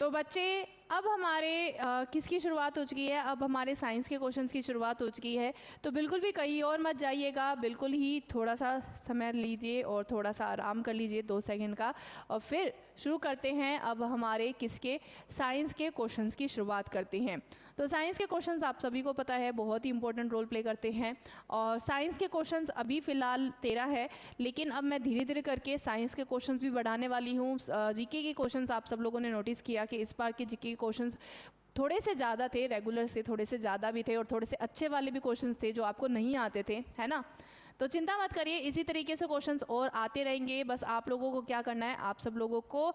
तो बच्चे अब हमारे किसकी शुरुआत हो चुकी है, अब हमारे साइंस के क्वेश्चंस की शुरुआत हो चुकी है। तो बिल्कुल भी कहीं और मत जाइएगा, बिल्कुल ही थोड़ा सा समय लीजिए और थोड़ा सा आराम कर लीजिए 2 सेकंड का, और फिर शुरू करते हैं। अब हमारे किसके, साइंस के क्वेश्चंस की शुरुआत करते हैं। तो साइंस के क्वेश्चंस आप सभी को पता है बहुत ही इंपॉर्टेंट रोल प्ले करते हैं, और साइंस के क्वेश्चंस अभी फ़िलहाल 13 है, लेकिन अब मैं धीरे धीरे करके साइंस के क्वेश्चंस भी बढ़ाने वाली हूँ। जीके के क्वेश्चंस आप सब लोगों ने नोटिस किया कि इस बार के जीके क्वेश्चंस थोड़े से ज़्यादा थे, रेगुलर से थोड़े से ज़्यादा भी थे, और थोड़े से अच्छे वाले भी क्वेश्चंस थे जो आपको नहीं आते थे, है ना। तो चिंता मत करिए, इसी तरीके से क्वेश्चंस और आते रहेंगे। बस आप लोगों को क्या करना है, आप सब लोगों को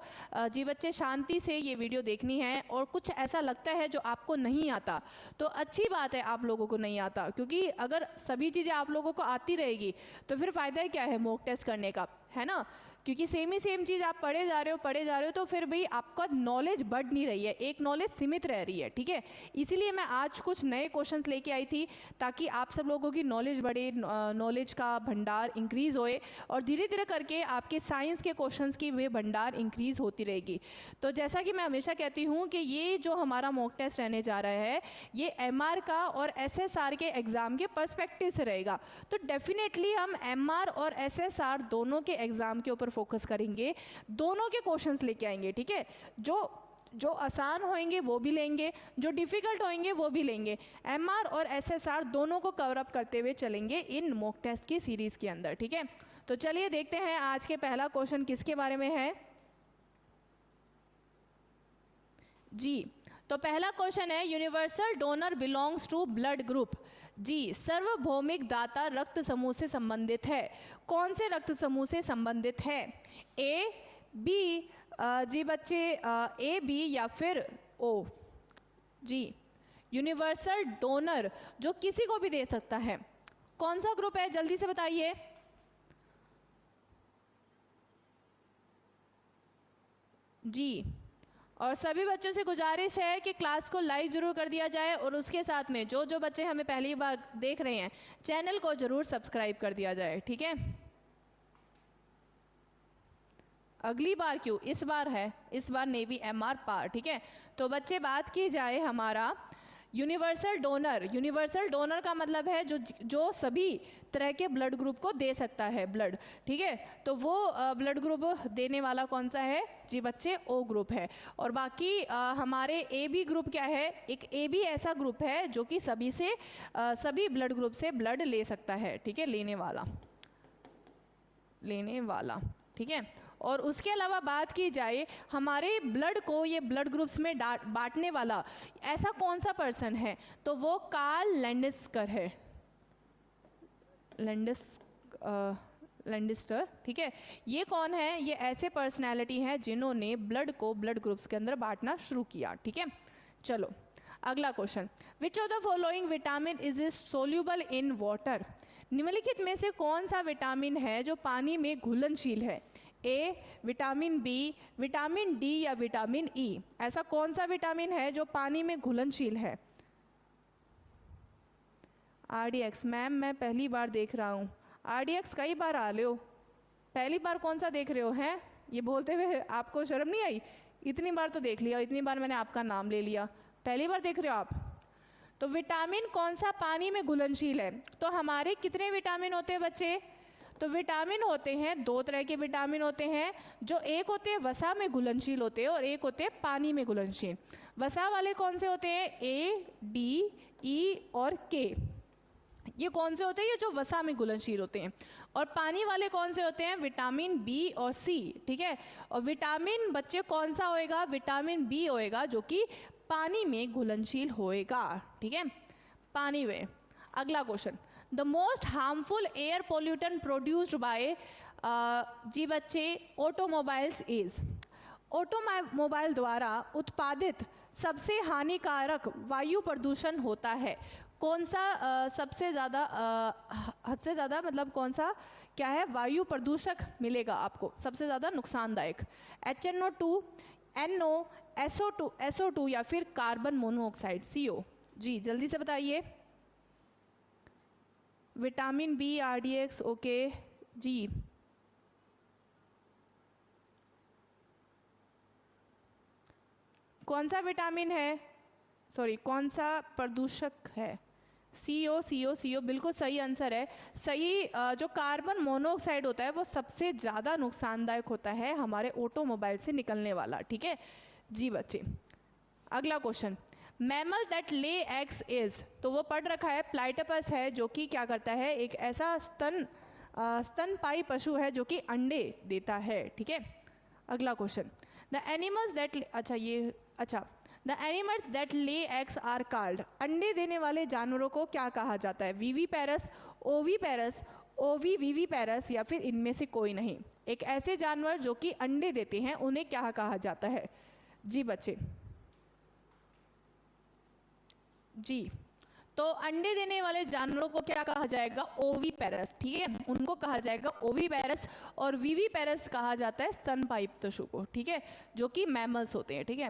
जी बच्चे शांति से ये वीडियो देखनी है, और कुछ ऐसा लगता है जो आपको नहीं आता तो अच्छी बात है आप लोगों को नहीं आता, क्योंकि अगर सभी चीज़ें आप लोगों को आती रहेगी तो फिर फ़ायदा ही क्या है मॉक टेस्ट करने का, है ना। क्योंकि सेम चीज़ आप पढ़े जा रहे हो तो फिर भाई आपका नॉलेज बढ़ नहीं रही है, एक नॉलेज सीमित रह रही है, ठीक है। इसीलिए मैं आज कुछ नए क्वेश्चंस लेके आई थी ताकि आप सब लोगों की नॉलेज बढ़े, नॉलेज का भंडार इंक्रीज़ होए, और धीरे धीरे करके आपके साइंस के क्वेश्चंस की वे भंडार इंक्रीज़ होती रहेगी। तो जैसा कि मैं हमेशा कहती हूँ कि ये जो हमारा मॉक टेस्ट रहने जा रहा है ये एमआर का और एसएसआर के एग्ज़ाम के पर्सपेक्टिव से रहेगा। तो डेफिनेटली हम एमआर और एसएसआर दोनों के एग्ज़ाम के ऊपर फोकस करेंगे, दोनों के क्वेश्चंस लेके आएंगे, ठीक है। जो आसान होंगे वो भी लेंगे, जो डिफ़िकल्ट होंगे वो भी लेंगे। एमआर और एसएसआर दोनों को कवर अप करते हुए चलेंगे इन मॉक टेस्ट की सीरीज़ के अंदर, ठीक है। तो चलिए देखते हैं आज के पहला क्वेश्चन किसके बारे में है जी। तो पहला क्वेश्चन है, universal donor belongs to blood group. जी, सार्वभौमिक दाता रक्त समूह से संबंधित है। कौन से रक्त समूह से संबंधित है? ए, बी, जी बच्चे ए, बी या फिर ओ। जी, यूनिवर्सल डोनर जो किसी को भी दे सकता है, कौन सा ग्रुप है जल्दी से बताइए। जी, और सभी बच्चों से गुजारिश है कि क्लास को लाइक ज़रूर कर दिया जाए, और उसके साथ में जो जो बच्चे हमें पहली बार देख रहे हैं चैनल को ज़रूर सब्सक्राइब कर दिया जाए, ठीक है। अगली बार क्यों, इस बार है, इस बार नेवी एमआर पार, ठीक है। तो बच्चे बात की जाए हमारा यूनिवर्सल डोनर का मतलब है जो सभी तरह के ब्लड ग्रुप को दे सकता है ब्लड, ठीक है। तो वो ब्लड ग्रुप देने वाला कौन सा है जी बच्चे? ओ ग्रुप है। और बाकी हमारे ए बी ग्रुप क्या है? एक ए बी ऐसा ग्रुप है जो कि सभी ब्लड ग्रुप से ब्लड ले सकता है, ठीक है, लेने वाला, ठीक है। और उसके अलावा बात की जाए हमारे ब्लड को ये ब्लड ग्रुप्स में बांटने वाला ऐसा कौन सा पर्सन है, तो वो कार्ल लैंडस्टर है, लैंडस्टर, ठीक है। ये कौन है? ये ऐसे पर्सनैलिटी हैं जिन्होंने ब्लड को ब्लड ग्रुप्स के अंदर बांटना शुरू किया, ठीक है। चलो अगला question, which of the following vitamin is soluble in water? निम्नलिखित में से कौन सा विटामिन है जो पानी में घुलनशील है? ए, विटामिन बी, विटामिन डी या विटामिन ई। ऐसा कौन सा विटामिन है जो पानी में घुलनशील है? आरडीएक्स मैम मैं पहली बार देख रहा हूँ। आरडीएक्स कई बार आ रहे हो, पहली बार कौन सा देख रहे हो हैं? ये बोलते हुए आपको शर्म नहीं आई? इतनी बार तो देख लिया, इतनी बार मैंने आपका नाम ले लिया, पहली बार देख रहे हो आप? तो विटामिन कौन सा पानी में घुलनशील है? तो हमारे कितने विटामिन होते हैं बच्चे? तो विटामिन होते हैं, 2 तरह के विटामिन होते हैं, जो एक होते हैं वसा में घुलनशील होते हैं और एक होते हैं पानी में घुलनशील। वसा वाले कौन से होते हैं? ए, डी, ई और के। ये कौन से होते हैं? ये जो वसा में घुलनशील होते हैं। और पानी वाले कौन से होते हैं? विटामिन बी और सी, ठीक है। और विटामिन बच्चे कौन सा होएगा? विटामिन बी होएगा जो कि पानी में घुलनशील होएगा, ठीक है, पानी में। अगला question, the most harmful air pollutant produced by जी बच्चे ऑटोमोबाइल्स इज। ऑटोमोबाइल द्वारा उत्पादित सबसे हानिकारक वायु प्रदूषण होता है। कौन सा सबसे ज़्यादा हद से ज़्यादा मतलब कौन सा क्या है वायु प्रदूषक मिलेगा आपको सबसे ज़्यादा नुकसानदायक? HNO2, NO, SO2 या फिर कार्बन मोनोऑक्साइड CO? जी जल्दी से बताइए। विटामिन बी, RDX, ओके जी। कौन सा विटामिन है, सॉरी कौन सा प्रदूषक है? CO बिल्कुल सही आंसर है। सही जो कार्बन मोनोऑक्साइड होता है वो सबसे ज़्यादा नुकसानदायक होता है हमारे ऑटोमोबाइल से निकलने वाला, ठीक है जी बच्चे। अगला question, mammal that lay eggs is, तो वो पढ़ रखा है, प्लाइटोपस है जो कि क्या करता है, एक ऐसा स्तनपायी पशु है जो कि अंडे देता है, ठीक है। अगला question, the animals that, the animals that lay eggs are called, अंडे देने वाले जानवरों को क्या कहा जाता है? विविपेरस, ओविपेरस, ओविविविपेरस या फिर इनमें से कोई नहीं। एक ऐसे जानवर जो कि अंडे देते हैं उन्हें क्या कहा जाता है? जी बच्चे जी, तो अंडे देने वाले जानवरों को क्या कहा जाएगा? ओविपेरस, ठीक है, उनको कहा जाएगा ओविपेरस। और विविपेरस कहा जाता है स्तनपायी पशु को, ठीक है, जो कि मैमल्स होते हैं, ठीक है,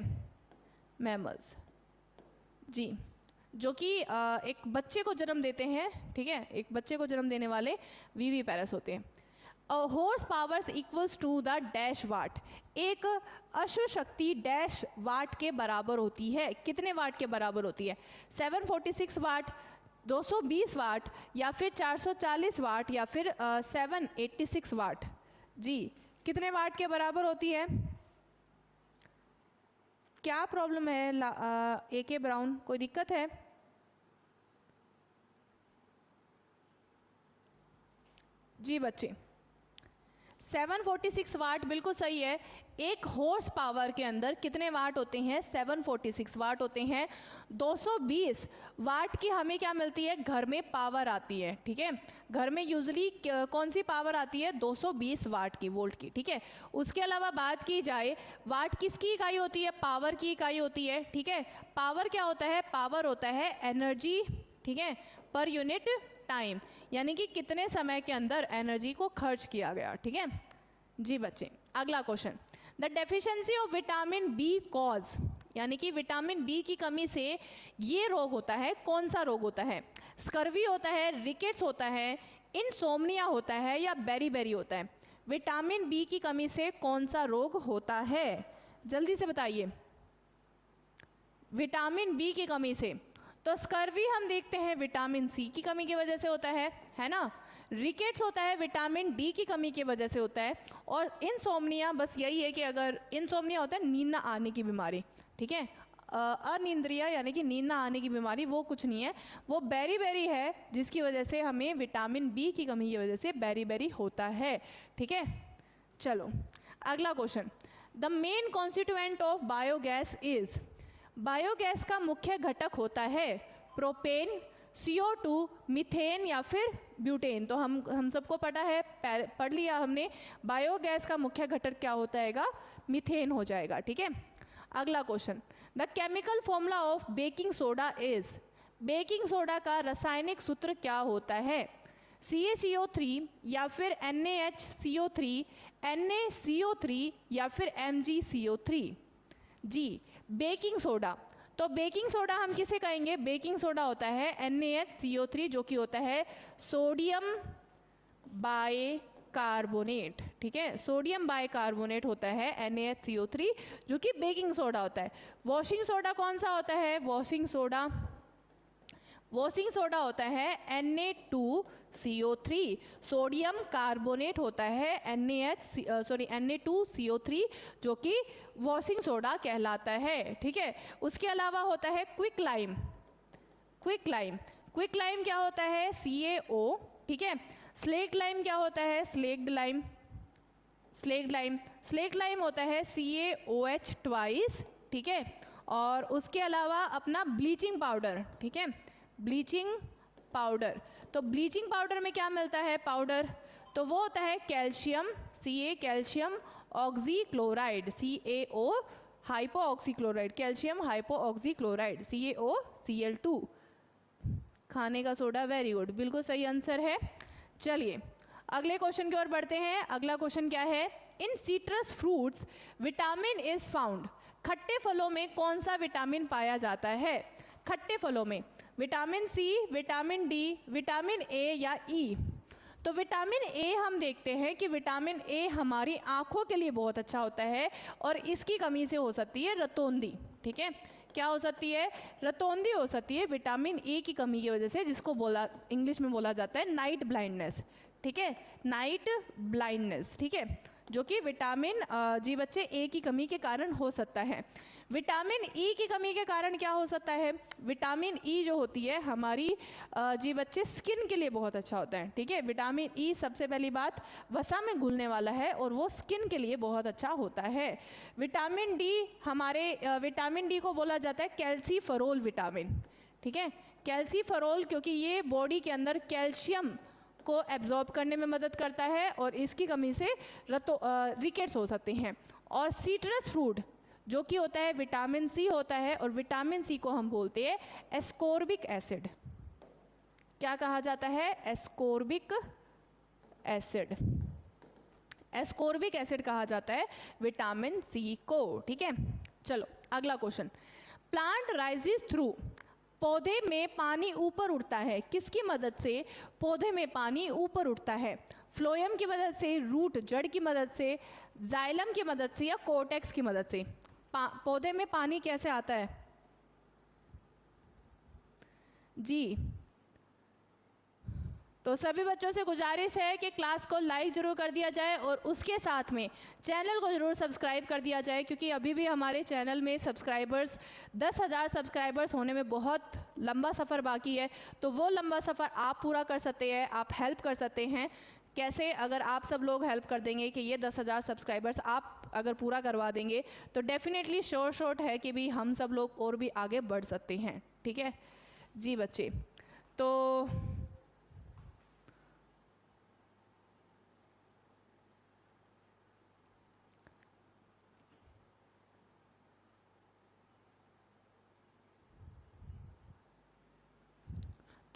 मैमल्स जी, जो कि एक बच्चे को जन्म देते हैं, ठीक है, एक बच्चे को जन्म देने वाले विविपेरस होते हैं। Horse powers equals to the dash watt, एक अश्व शक्ति डैश वाट के बराबर होती है, कितने वाट के बराबर होती है? 746 वाट, 220 वाट या फिर 440 वाट या फिर 786 वाट? जी, कितने वाट के बराबर होती है? क्या प्रॉब्लम है AK ब्राउन, कोई दिक्कत है? जी बच्चे, 746 वाट बिल्कुल सही है। एक हॉर्स पावर के अंदर कितने वाट होते हैं? 746 वाट होते हैं। 220 वाट की हमें क्या मिलती है? घर में पावर आती है, ठीक है, घर में यूजली कौन सी पावर आती है? 220 वाट की, वोल्ट की, ठीक है। उसके अलावा बात की जाए, वाट किसकी इकाई होती है? पावर की इकाई होती है, ठीक है। पावर क्या होता है? पावर होता है एनर्जी, ठीक है, पर यूनिट टाइम, यानी कि कितने समय के अंदर एनर्जी को खर्च किया गया, ठीक है जी बच्चे। अगला question, the deficiency of vitamin B cause, यानी कि विटामिन बी की कमी से ये रोग होता है, कौन सा रोग होता है? स्कर्वी होता है, रिकेट्स होता है, इनसोम्निया होता है या बेरी होता है? विटामिन बी की कमी से कौन सा रोग होता है? जल्दी से बताइए। विटामिन बी की कमी से तो स्कर्वी हम देखते हैं विटामिन सी की कमी की वजह से होता है ना। रिकेट्स होता है विटामिन डी की कमी की वजह से होता है। और इनसोम्निया बस यही है कि अगर इनसोम्निया होता है नींद ना आने की बीमारी, ठीक है, अनिंद्रिया यानी कि नींद ना आने की बीमारी, वो कुछ नहीं है, वो बेरी है जिसकी वजह से हमें विटामिन बी की कमी की वजह से बेरी होता है, ठीक है। चलो अगला question, the main constituent of biogas is, biogas का मुख्य घटक होता है प्रोपेन, CO2, मीथेन या फिर ब्यूटेन। तो हम सबको पता है, पढ़ लिया हमने, बायोगैस का मुख्य घटक क्या होता है? मीथेन हो जाएगा, ठीक है। अगला question, the chemical formula of baking soda is, baking soda का रासायनिक सूत्र क्या होता है? CaCO3 या फिर NaHCO3, NaCO3 या फिर MgCO3? जी, बेकिंग सोडा, तो बेकिंग सोडा हम किसे कहेंगे? बेकिंग सोडा होता है NaHCO3 जो कि होता है सोडियम बाइकार्बोनेट, ठीक है, सोडियम बाइकार्बोनेट होता है NaHCO3 जो कि बेकिंग सोडा होता है। वॉशिंग सोडा कौन सा होता है? वॉशिंग सोडा होता है Na2CO3, सोडियम कार्बोनेट होता है Na2CO3 जो कि वॉशिंग सोडा कहलाता है, ठीक है। उसके अलावा होता है क्विक लाइम क्या होता है? CaO, ठीक है। स्लेक्ट लाइम क्या होता है? स्लेक्ट लाइम होता है CaOH ट्वाइस, ठीक है। और उसके अलावा अपना ब्लीचिंग पाउडर, ठीक है, ब्लीचिंग पाउडर, तो ब्लीचिंग पाउडर में क्या मिलता है? पाउडर, तो वो होता है calcium, Ca calcium oxychloride, CaO hypo oxychloride, calcium hypo oxychloride, CaOCl2, खाने का सोडा, वेरी गुड, बिल्कुल सही आंसर है। चलिए अगले क्वेश्चन की ओर बढ़ते हैं। अगला क्वेश्चन क्या है? इन citrus fruits vitamin is found, खट्टे फलों में कौन सा विटामिन पाया जाता है? खट्टे फलों में vitamin C, vitamin D, vitamin A या E? तो विटामिन ए हम देखते हैं कि विटामिन ए हमारी आँखों के लिए बहुत अच्छा होता है और इसकी कमी से हो सकती है रतौंधी। ठीक है, क्या हो सकती है? रतौंधी हो सकती है विटामिन ए की कमी की वजह से, जिसको बोला इंग्लिश में बोला जाता है नाइट ब्लाइंडनेस। ठीक है, नाइट ब्लाइंडनेस। ठीक है, जो कि विटामिन जी बच्चे ए की कमी के कारण हो सकता है। विटामिन ई की कमी के कारण क्या हो सकता है? विटामिन ई जो होती है हमारी जी बच्चे स्किन के लिए बहुत अच्छा होता है। ठीक है, विटामिन ई सबसे पहली बात वसा में घुलने वाला है और वो स्किन के लिए बहुत अच्छा होता है। विटामिन डी, हमारे विटामिन डी को बोला जाता है कैल्सीफेरोल विटामिन। ठीक है, कैल्सीफेरोल, क्योंकि ये बॉडी के अंदर कैल्शियम को एब्जॉर्ब करने में मदद करता है और इसकी कमी से रिकेट्स हो सकते हैं। और सिट्रस फ्रूट जो कि होता है विटामिन सी होता है, और विटामिन सी को हम बोलते हैं एस्कोर्बिक एसिड। क्या कहा जाता है? Ascorbic acid. एस्कोर्बिक एसिड कहा जाता है विटामिन सी को। ठीक है, चलो अगला क्वेश्चन। प्लांट राइजेस थ्रू, पौधे में पानी ऊपर उठता है, किसकी मदद से पौधे में पानी ऊपर उठता है? फ्लोएम की मदद से, रूट जड़ की मदद से, जाइलम की मदद से, या कोर्टेक्स की मदद से? पौधे में पानी कैसे आता है जी? तो सभी बच्चों से गुजारिश है कि क्लास को लाइक जरूर कर दिया जाए और उसके साथ में चैनल को जरूर सब्सक्राइब कर दिया जाए, क्योंकि अभी भी हमारे चैनल में सब्सक्राइबर्स 10,000 सब्सक्राइबर्स होने में बहुत लंबा सफ़र बाकी है। तो वो लंबा सफ़र आप पूरा कर सकते हैं, आप हेल्प कर सकते हैं। कैसे? अगर आप सब लोग हेल्प कर देंगे कि ये 10,000 सब्सक्राइबर्स आप अगर पूरा करवा देंगे तो डेफिनेटली श्योर शॉट है कि भी हम सब लोग और भी आगे बढ़ सकते हैं। ठीक है जी बच्चे, तो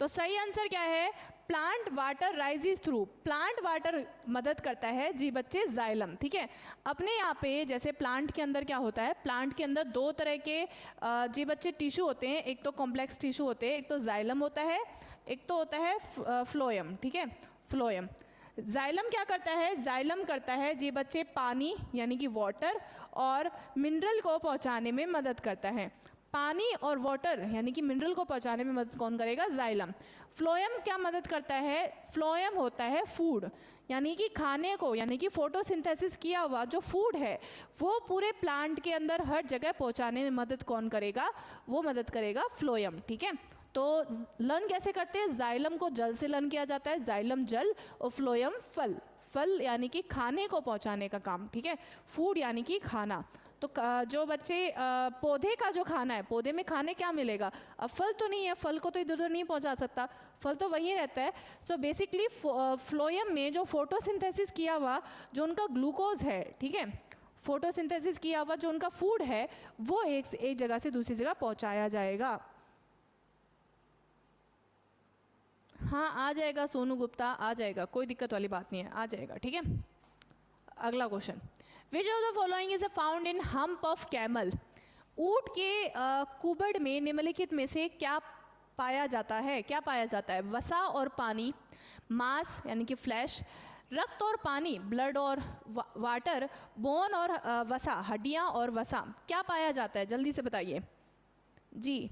सही आंसर क्या है? Plant water rises through. Plant water मदद करता है जी बच्चे जाइलम। ठीक है, अपने यहाँ पे जैसे प्लांट के अंदर क्या होता है, प्लांट के अंदर दो तरह के जी बच्चे टिश्यू होते हैं। एक तो कॉम्प्लेक्स टिश्यू होते हैं, एक तो जाइलम होता है, एक तो होता है फ्लोएम। ठीक है, फ्लोएम। जाइलम क्या करता है? जाइलम करता है जी बच्चे पानी यानी कि वाटर और मिनरल को पहुँचाने में मदद करता है। पानी और वाटर यानी कि मिनरल को पहुंचाने में मदद कौन करेगा? जाइलम। फ्लोएम क्या मदद करता है? फ्लोएम होता है फूड, यानी कि खाने को, यानी कि फोटोसिंथेसिस किया हुआ जो फूड है वो पूरे प्लांट के अंदर हर जगह पहुंचाने में मदद कौन करेगा? वो मदद करेगा फ्लोएम। ठीक है, तो लर्न कैसे करते हैं? जाइलम को जल से लर्न किया जाता है, जाइलम जल और फ्लोएम फल। फल यानी कि खाने को पहुंचाने का काम। ठीक है, फूड यानी कि खाना। तो जो बच्चे पौधे का जो खाना है, पौधे में खाने क्या मिलेगा? अब फल तो नहीं है, फल को तो इधर उधर नहीं पहुंचा सकता, फल तो वहीं रहता है। सो बेसिकली फ्लोएम में जो फोटोसिंथेसिस किया हुआ जो उनका ग्लूकोज है, ठीक है, फोटोसिंथेसिस किया हुआ जो उनका फूड है वो एक जगह से दूसरी जगह पहुंचाया जाएगा। हाँ आ जाएगा सोनू गुप्ता, आ जाएगा, कोई दिक्कत वाली बात नहीं है, आ जाएगा। ठीक है, अगला question. Which of the following is found in hump of camel? ऊंट के कुबड़ में निम्नलिखित में से क्या पाया जाता है? क्या पाया जाता है? वसा और पानी, मांस यानी कि फ्लैश, रक्त और पानी ब्लड और वाटर, बोन और वसा हड्डियां और वसा। क्या पाया जाता है? जल्दी से बताइए जी।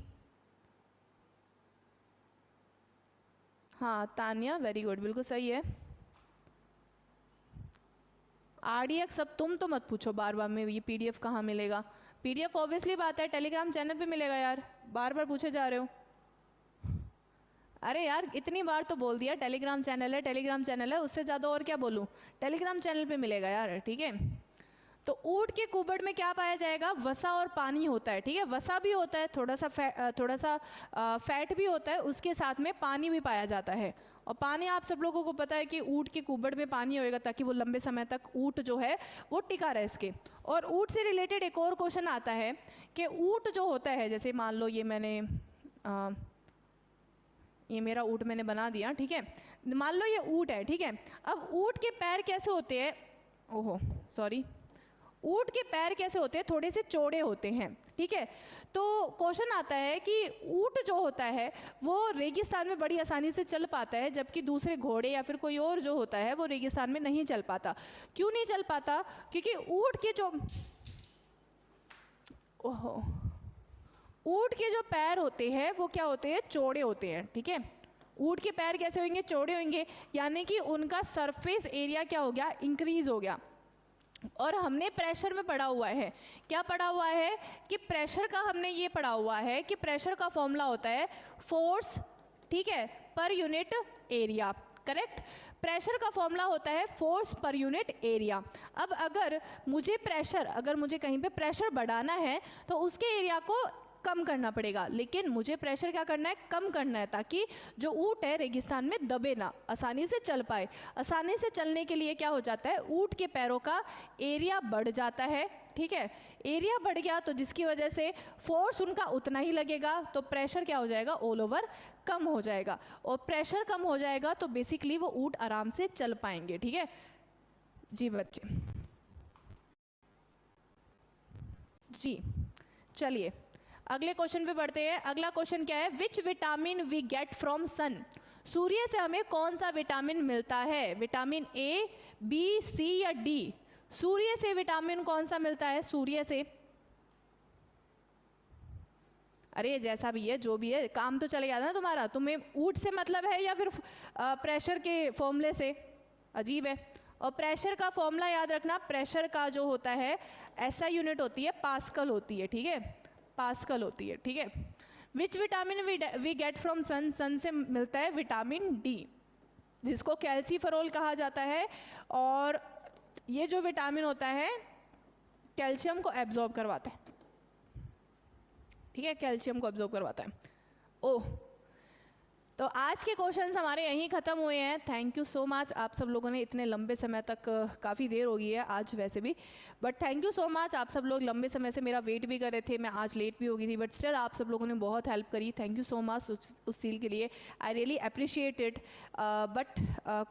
हाँ तानिया, वेरी गुड, बिल्कुल सही है। RDX सब तुम तो मत पूछो बार बार में ये PDF कहाँ मिलेगा? PDF ऑब्वियसली बात है टेलीग्राम चैनल पे मिलेगा यार, बार बार पूछे जा रहे हो। अरे यार इतनी बार तो बोल दिया टेलीग्राम चैनल है, टेलीग्राम चैनल है, उससे ज़्यादा और क्या बोलूँ? टेलीग्राम चैनल पे मिलेगा यार। ठीक है, तो ऊंट के कुबड़ में क्या पाया जाएगा? वसा और पानी होता है। ठीक है, वसा भी होता है, थोड़ा सा फैट भी होता है, उसके साथ में पानी भी पाया जाता है। और पानी आप सब लोगों को पता है कि ऊंट के कुबड़ में पानी होएगा ताकि वो लंबे समय तक ऊंट जो है वो टिका रहे इसके। और ऊंट से रिलेटेड एक और क्वेश्चन आता है कि ऊंट जो होता है, जैसे मान लो ये मैंने ये मेरा ऊंट मैंने बना दिया, ठीक है, मान लो ये ऊंट है, ठीक है। अब ऊंट के पैर कैसे होते हैं? ओहो सॉरी, ऊंट के पैर कैसे होते हैं, थोड़े से चौड़े होते हैं, ठीक है। तो क्वेश्चन आता है कि ऊंट जो होता है वो रेगिस्तान में बड़ी आसानी से चल पाता है, जबकि दूसरे घोड़े या फिर कोई और जो होता है वो रेगिस्तान में नहीं चल पाता। क्यों नहीं चल पाता? क्योंकि ऊंट के जो ऊंट के जो पैर होते हैं वो क्या होते हैं, चौड़े होते हैं, ठीक है। ऊंट के पैर कैसे होंगे, चौड़े होंगे, यानी कि उनका सरफेस एरिया क्या हो गया, इंक्रीज हो गया। और हमने प्रेशर में पढ़ा हुआ है, क्या पढ़ा हुआ है कि प्रेशर का हमने ये पढ़ा हुआ है कि प्रेशर का फॉर्मूला होता है फोर्स, ठीक है, per unit area, correct. Pressure का फॉर्मूला होता है फोर्स पर यूनिट एरिया। अब अगर मुझे कहीं पे प्रेशर बढ़ाना है तो उसके एरिया को कम करना पड़ेगा, लेकिन मुझे प्रेशर क्या करना है, कम करना है, ताकि जो ऊंट है रेगिस्तान में दबे ना, आसानी से चल पाए। आसानी से चलने के लिए क्या हो जाता है, ऊंट के पैरों का एरिया बढ़ जाता है, ठीक है। एरिया बढ़ गया तो जिसकी वजह से फोर्स उनका उतना ही लगेगा, तो प्रेशर क्या हो जाएगा, ऑल ओवर कम हो जाएगा। और प्रेशर कम हो जाएगा तो बेसिकली वो ऊंट आराम से चल पाएंगे, ठीक है जी बच्चे। जी चलिए अगले क्वेश्चन पे बढ़ते हैं। अगला क्वेश्चन क्या है, which vitamin we get from sun. सूर्य से हमें कौन सा विटामिन मिलता है, विटामिन ए, बी, सी या डी। सूर्य से विटामिन कौन सा मिलता है, सूर्य से, अरे जैसा भी है जो भी है, काम तो चलेगा ना तुम्हारा। तुम्हें ऊंट से मतलब है या फिर प्रेशर के फॉर्मूले से, अजीब है। और प्रेशर का फॉर्मूला याद रखना, प्रेशर का जो होता है ऐसा यूनिट होती है, पास्कल होती है, ठीक है, पास्कल होती है, ठीक है। Which vitamin we get from sun, sun से मिलता है विटामिन डी, जिसको कैल्सीफेरोल कहा जाता है। और ये जो विटामिन होता है कैल्शियम को एब्जॉर्ब करवाता है, ठीक है, कैल्शियम को एब्जॉर्ब करवाता है। ओह, तो आज के क्वेश्चंस हमारे यहीं ख़त्म हुए हैं। थैंक यू सो मच, आप सब लोगों ने इतने लंबे समय तक, काफ़ी देर हो गई है आज वैसे भी, but thank you so much. आप सब लोग लंबे समय से मेरा वेट भी कर रहे थे, मैं आज लेट भी हो गई थी, बट स्टिल आप सब लोगों ने बहुत हेल्प करी। थैंक यू सो मच उस चीज़ के लिए, I really appreciate it. But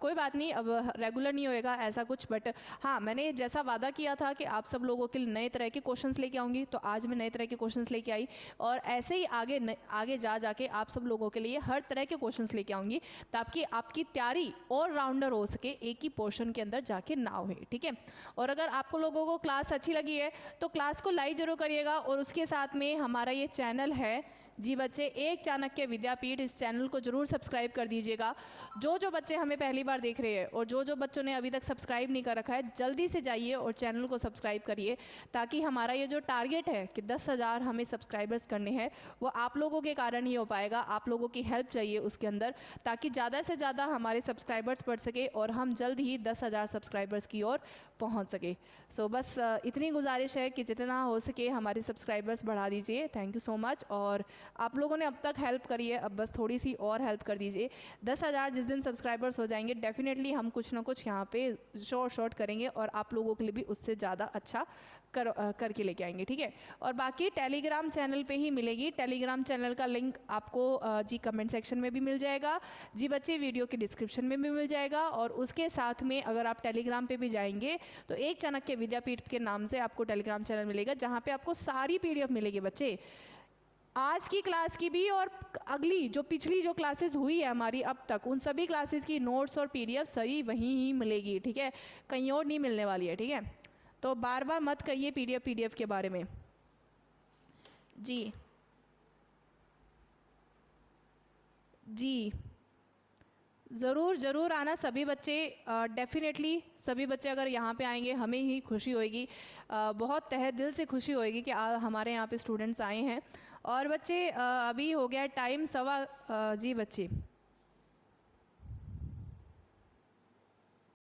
कोई बात नहीं, अब रेगुलर नहीं होएगा ऐसा कुछ, बट हाँ मैंने जैसा वादा किया था कि आप सब लोगों के लिए नए तरह के क्वेश्चन लेके आऊँगी, तो आज मैं नए तरह के क्वेश्चन लेके आई। और ऐसे ही आगे जाके आप सब लोगों के लिए हर तरह के क्वेश्चंस लेके आऊंगी, ताकि आपकी तैयारी और राउंडर हो सके, एक ही पोर्शन के अंदर जाके ना हो, ठीक है। और अगर आपको लोगों को क्लास अच्छी लगी है तो क्लास को लाइक जरूर करिएगा। और उसके साथ में हमारा ये चैनल है जी बच्चे, एक चाणक्य विद्यापीठ, इस चैनल को जरूर सब्सक्राइब कर दीजिएगा। जो बच्चे हमें पहली बार देख रहे हैं और जो बच्चों ने अभी तक सब्सक्राइब नहीं कर रखा है, जल्दी से जाइए और चैनल को सब्सक्राइब करिए, ताकि हमारा ये जो टारगेट है कि 10,000 हमें सब्सक्राइबर्स करने हैं, वो आप लोगों के कारण ही हो पाएगा। आप लोगों की हेल्प चाहिए उसके अंदर, ताकि ज़्यादा से ज़्यादा हमारे सब्सक्राइबर्स बढ़ सके और हम जल्द ही 10,000 सब्सक्राइबर्स की ओर पहुँच सके। सो बस इतनी गुजारिश है कि जितना हो सके हमारे सब्सक्राइबर्स बढ़ा दीजिए। Thank you so much. और आप लोगों ने अब तक हेल्प करी है, अब बस थोड़ी सी और हेल्प कर दीजिए। 10,000 जिस दिन सब्सक्राइबर्स हो जाएंगे, डेफिनेटली हम कुछ ना कुछ यहाँ पे शॉर्ट करेंगे और आप लोगों के लिए भी उससे ज़्यादा अच्छा करके लेके आएंगे, ठीक है। और बाकी टेलीग्राम चैनल पे ही मिलेगी, टेलीग्राम चैनल का लिंक आपको जी कमेंट सेक्शन में भी मिल जाएगा जी बच्चे, वीडियो के डिस्क्रिप्शन में भी मिल जाएगा। और उसके साथ में अगर आप टेलीग्राम पे भी जाएंगे तो एक चाणक्य विद्यापीठ के नाम से आपको टेलीग्राम चैनल मिलेगा, जहाँ पे आपको सारी PDF मिलेगी बच्चे, आज की क्लास की भी और अगली जो पिछली जो क्लासेस हुई है हमारी अब तक, उन सभी क्लासेस की नोट्स और PDF सभी वहीं ही मिलेगी, ठीक है, कहीं और नहीं मिलने वाली है, ठीक है। तो बार बार मत कहिए PDF के बारे में जी। जी ज़रूर आना सभी बच्चे, डेफिनेटली सभी बच्चे अगर यहाँ पे आएंगे हमें ही खुशी होएगी, बहुत तहे दिल से खुशी होएगी कि हमारे यहाँ पे स्टूडेंट्स आए हैं। और बच्चे अभी हो गया टाइम 1:15 जी बच्चे।